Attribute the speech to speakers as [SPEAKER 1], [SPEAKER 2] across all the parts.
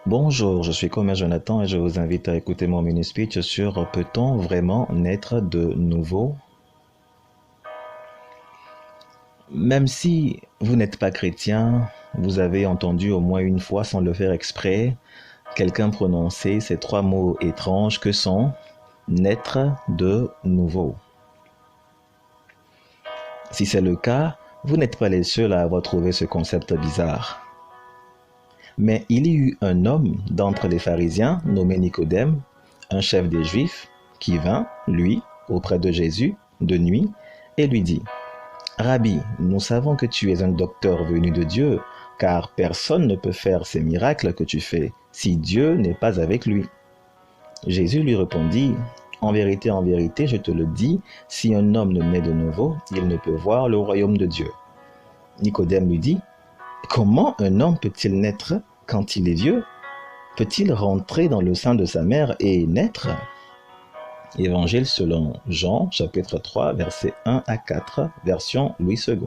[SPEAKER 1] Bonjour, je suis Comète Jonathan et je vous invite à écouter mon mini-speech sur peut-on vraiment naître de nouveau? Même si vous n'êtes pas chrétien, vous avez entendu au moins une fois sans le faire exprès quelqu'un prononcer ces trois mots étranges que sont naître de nouveau. Si c'est le cas, vous n'êtes pas les seuls à avoir trouvé ce concept bizarre. Mais il y eut un homme d'entre les pharisiens nommé Nicodème, un chef des Juifs, qui vint, lui, auprès de Jésus, de nuit, et lui dit, Rabbi, nous savons que tu es un docteur venu de Dieu, car personne ne peut faire ces miracles que tu fais si Dieu n'est pas avec lui. Jésus lui répondit, en vérité, je te le dis, si un homme ne naît de nouveau, il ne peut voir le royaume de Dieu. Nicodème lui dit, comment un homme peut-il naître quand il est vieux? Peut-il rentrer dans le sein de sa mère et naître? Évangile selon Jean, chapitre 3, versets 1 à 4, version Louis II.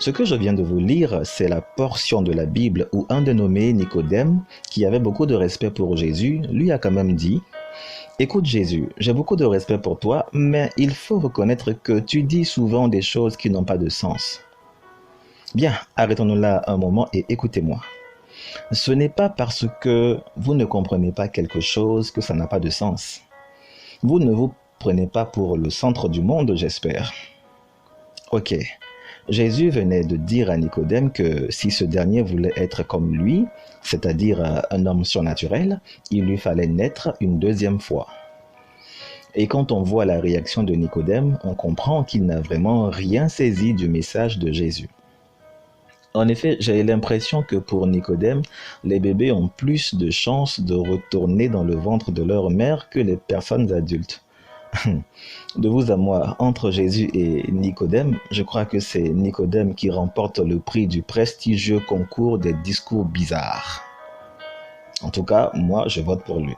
[SPEAKER 1] Ce que je viens de vous lire, c'est la portion de la Bible où un dénommé Nicodème, qui avait beaucoup de respect pour Jésus, lui a quand même dit, écoute Jésus, j'ai beaucoup de respect pour toi, mais il faut reconnaître que tu dis souvent des choses qui n'ont pas de sens. Bien, arrêtons-nous là un moment et écoutez-moi. Ce n'est pas parce que vous ne comprenez pas quelque chose que ça n'a pas de sens. Vous ne vous prenez pas pour le centre du monde, j'espère. Ok, Jésus venait de dire à Nicodème que si ce dernier voulait être comme lui, c'est-à-dire un homme surnaturel, il lui fallait naître une deuxième fois. Et quand on voit la réaction de Nicodème, on comprend qu'il n'a vraiment rien saisi du message de Jésus. En effet, j'ai l'impression que pour Nicodème, les bébés ont plus de chances de retourner dans le ventre de leur mère que les personnes adultes. De vous à moi, entre Jésus et Nicodème, je crois que c'est Nicodème qui remporte le prix du prestigieux concours des discours bizarres. En tout cas, moi, je vote pour lui.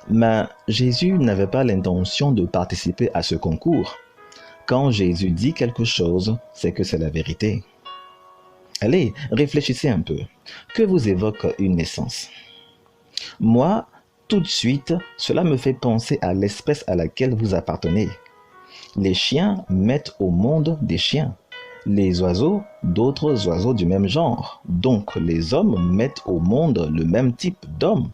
[SPEAKER 1] Mais Jésus n'avait pas l'intention de participer à ce concours. Quand Jésus dit quelque chose, c'est que c'est la vérité. Allez, réfléchissez un peu. Que vous évoque une naissance? Moi, tout de suite, cela me fait penser à l'espèce à laquelle vous appartenez. Les chiens mettent au monde des chiens. Les oiseaux, d'autres oiseaux du même genre. Donc, les hommes mettent au monde le même type d'hommes.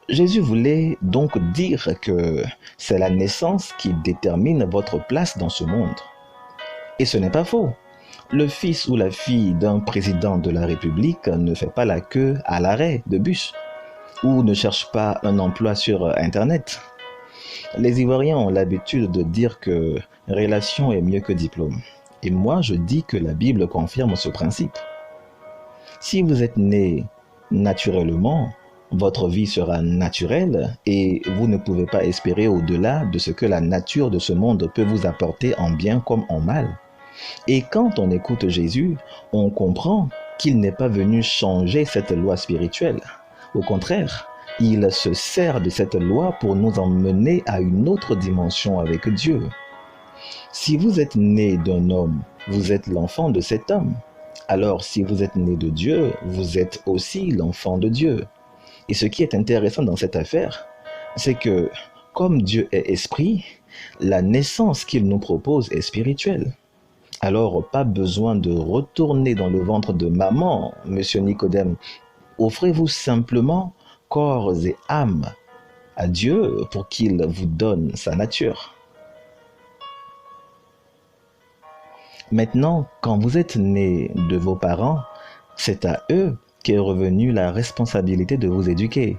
[SPEAKER 1] Jésus voulait donc dire que c'est la naissance qui détermine votre place dans ce monde. Et ce n'est pas faux. Le fils ou la fille d'un président de la République ne fait pas la queue à l'arrêt de bus ou ne cherche pas un emploi sur Internet. Les Ivoiriens ont l'habitude de dire que relation est mieux que diplôme. Et moi, je dis que la Bible confirme ce principe. Si vous êtes né naturellement, votre vie sera naturelle et vous ne pouvez pas espérer au-delà de ce que la nature de ce monde peut vous apporter en bien comme en mal. Et quand on écoute Jésus, on comprend qu'il n'est pas venu changer cette loi spirituelle. Au contraire, il se sert de cette loi pour nous emmener à une autre dimension avec Dieu. Si vous êtes né d'un homme, vous êtes l'enfant de cet homme. Alors si vous êtes né de Dieu, vous êtes aussi l'enfant de Dieu. Et ce qui est intéressant dans cette affaire, c'est que comme Dieu est esprit, la naissance qu'il nous propose est spirituelle. Alors, pas besoin de retourner dans le ventre de maman, monsieur Nicodème. Offrez-vous simplement corps et âme à Dieu pour qu'il vous donne sa nature. Maintenant, quand vous êtes né de vos parents, c'est à eux qu'est revenue la responsabilité de vous éduquer.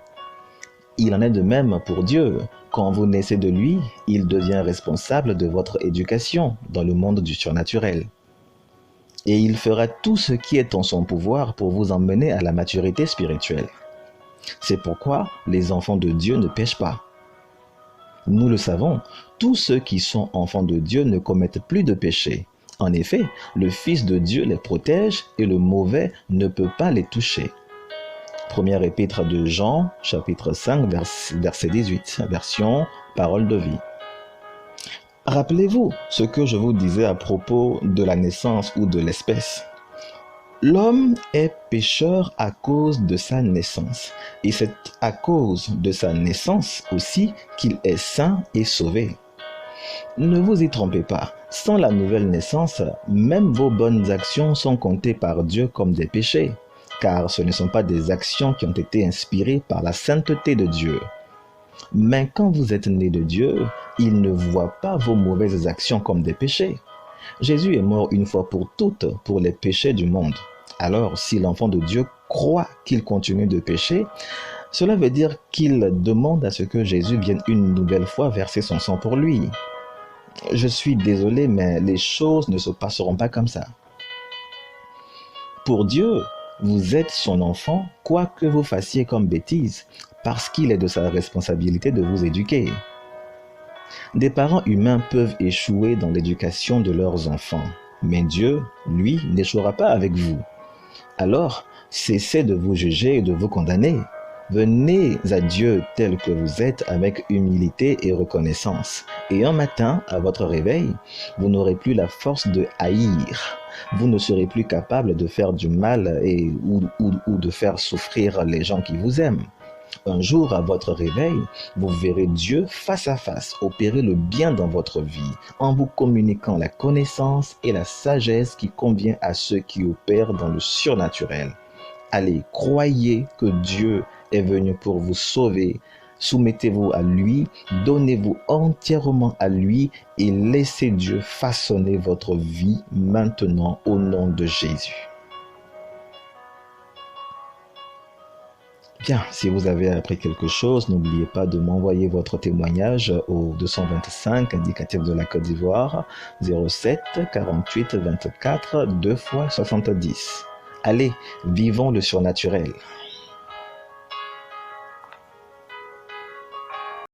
[SPEAKER 1] Il en est de même pour Dieu. Quand vous naissez de lui, il devient responsable de votre éducation dans le monde du surnaturel. Et il fera tout ce qui est en son pouvoir pour vous emmener à la maturité spirituelle. C'est pourquoi les enfants de Dieu ne pêchent pas. Nous le savons, tous ceux qui sont enfants de Dieu ne commettent plus de péché. En effet, le Fils de Dieu les protège et le mauvais ne peut pas les toucher. Première épître de Jean, chapitre 5, verset 18, version Parole de vie. Rappelez-vous ce que je vous disais à propos de la naissance ou de l'espèce. L'homme est pécheur à cause de sa naissance, et c'est à cause de sa naissance aussi qu'il est saint et sauvé. Ne vous y trompez pas, sans la nouvelle naissance, même vos bonnes actions sont comptées par Dieu comme des péchés, car ce ne sont pas des actions qui ont été inspirées par la sainteté de Dieu. Mais quand vous êtes né de Dieu, il ne voit pas vos mauvaises actions comme des péchés. Jésus est mort une fois pour toutes pour les péchés du monde. Alors, si l'enfant de Dieu croit qu'il continue de pécher, cela veut dire qu'il demande à ce que Jésus vienne une nouvelle fois verser son sang pour lui. Je suis désolé, mais les choses ne se passeront pas comme ça. Pour Dieu, vous êtes son enfant, quoi que vous fassiez comme bêtise, parce qu'il est de sa responsabilité de vous éduquer. Des parents humains peuvent échouer dans l'éducation de leurs enfants, mais Dieu, lui, n'échouera pas avec vous. Alors, cessez de vous juger et de vous condamner. Venez à Dieu tel que vous êtes avec humilité et reconnaissance. Et un matin, à votre réveil, vous n'aurez plus la force de haïr. Vous ne serez plus capable de faire du mal ou de faire souffrir les gens qui vous aiment. Un jour, à votre réveil, vous verrez Dieu face à face opérer le bien dans votre vie en vous communiquant la connaissance et la sagesse qui convient à ceux qui opèrent dans le surnaturel. Allez, croyez que Dieu est venu pour vous sauver. Soumettez-vous à lui, donnez-vous entièrement à lui et laissez Dieu façonner votre vie maintenant au nom de Jésus. Bien, si vous avez appris quelque chose, n'oubliez pas de m'envoyer votre témoignage au 225 indicatif de la Côte d'Ivoire 07 48 24 2 x 70. Allez, vivons le surnaturel.